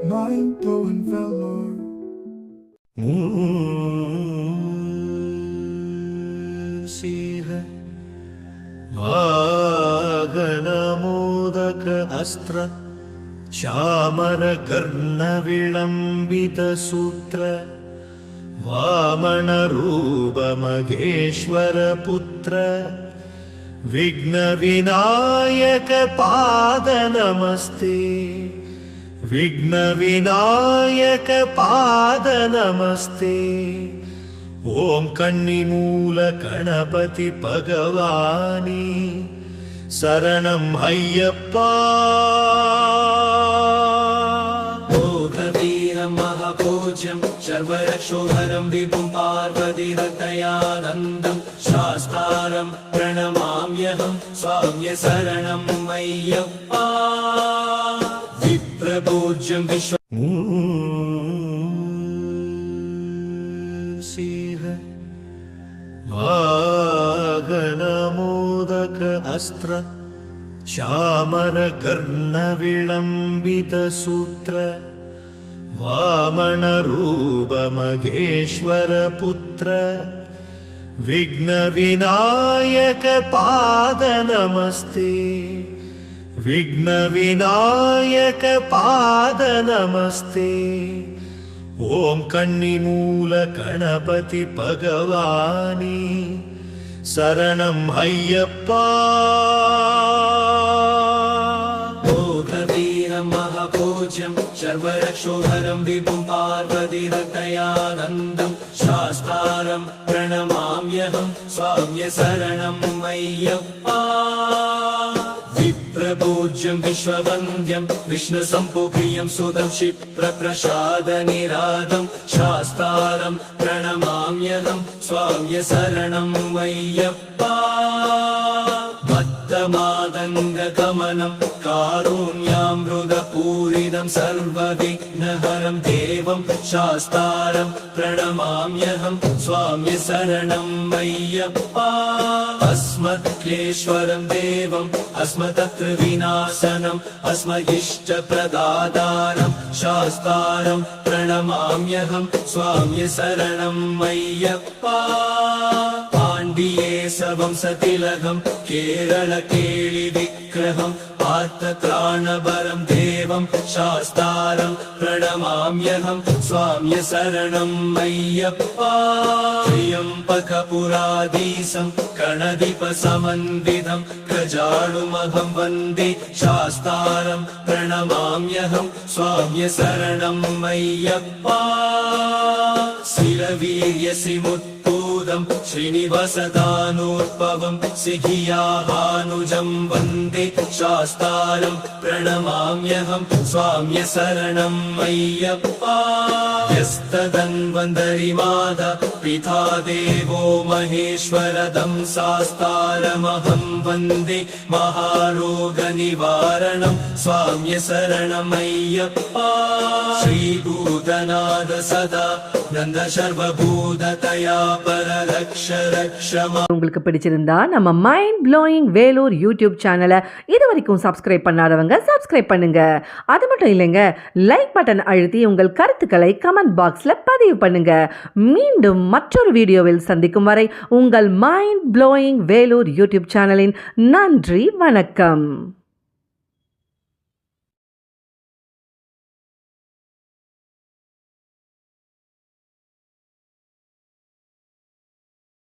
Mind-blowing velour. Singh वागनमोदक अस्त्र चामर कर्ण विलंबित सूत्र वामन रूप महेश्वर पुत्र विघ्न विनायक पाद नमस्ते विघ्न विनायक पाद नमस्ते ओम कन्निमूल गणपति भगवानी शरणं अय्यप्पा भोगवीरं महापूज्यं सर्वरक्षोहरं विभुं पार्वतीहृदयानन्दं शास्तारं प्रणमाम्यहं स्वाम्य शरणं अय्यप्पा विप्रपूज्यं विश्व सिंह वागनमोदक अस्त्र चामर कर्ण विलंबित सूत्र वामन रूप महेश्वर पुत्र विघ्न विनायक पाद नमस्ते विघ्न विनायक पाद नमस्ते ओम कन्निमूल गणपति भगवानी शरणं अय्यप्पा भोगवीरं महापूज्यं सर्वरक्षोहरं विभुं पार्वतीहृदयानन्दं शास्तारं प्रणमाम्यहं स्वाम्य शरणं अय्यप्पा विप्रपूज्यं विश्ववन्द्यं विष्णुसम्भुप्रियं सुदं क्षिप्रप्रसादनिरादं शास्तारं प्रणमाम्यहं स्वाम्य शरणं अय्यप्पा भक्तमादङ्गगमनं कारुण्यामृतपूरितं सर्वविघ्नहरं देवं शास्तारं प्रणमाम्यहं स्वाम्य शरणं अय्यप्पा अस्मत्क्लेश्वरं देवम् अस्मदत्विनाशनम् अस्मदिष्टप्रदातारं शास्तारं प्रणमाम्यहं स्वाम्य शरणं अय्यप्पा पाण्डिये सवंसतिलकं केरलकेलिविग्रहं पार्थत्राणवरं देवं शास्तारं प्रणमाम्यहं स्वाम्य शरणं अय्यप्पा त्र्यम्बकपुराधीशं गणदीपसमन्वितं गजानुमहं वन्दे शास्तारं प्रणमाम्यहं स्वाम्य शरणं अय्यप्पा शिरवीर्यसिमुत्तूदं श्रीनिवासदानोद्भवं सिहियाभानुजं वन्दे शास्तारं प्रणमाम्यहं स्वाम्य शरणं अय्यप्पा यस्तदन्वन्तरिमाद पिता देवो महेश्वरदं शास्तारमहं वन्दे महारोगनिवारणं स्वाम्य शरणं अय्यप्पा श्रीभूतनाथ सदा नन्द सर्वभूततया पररक्ष रक्षमा உங்களுக்கு பிடிச்சிருந்தா நம்ம மைண்ட் ப்ளோயிங் வேலூர் யூடியூப் சேனலை இது வரைக்கும் சப்ஸ்கிரைப் பண்ணாதவங்க சப்ஸ்கிரைப் பண்ணுங்க. அது மட்டும் இல்லைங்க, லைக் பட்டன் அழுத்தி உங்கள் கருத்துக்களை கமெண்ட் பாக்ஸில் பதிவு பண்ணுங்க. மீண்டும் மற்றொரு வீடியோவில் சந்திக்கும் வரை உங்கள் மைண்ட் ப்ளோயிங் வேலூர் யூடியூப் சேனலின் நன்றி, வணக்கம்.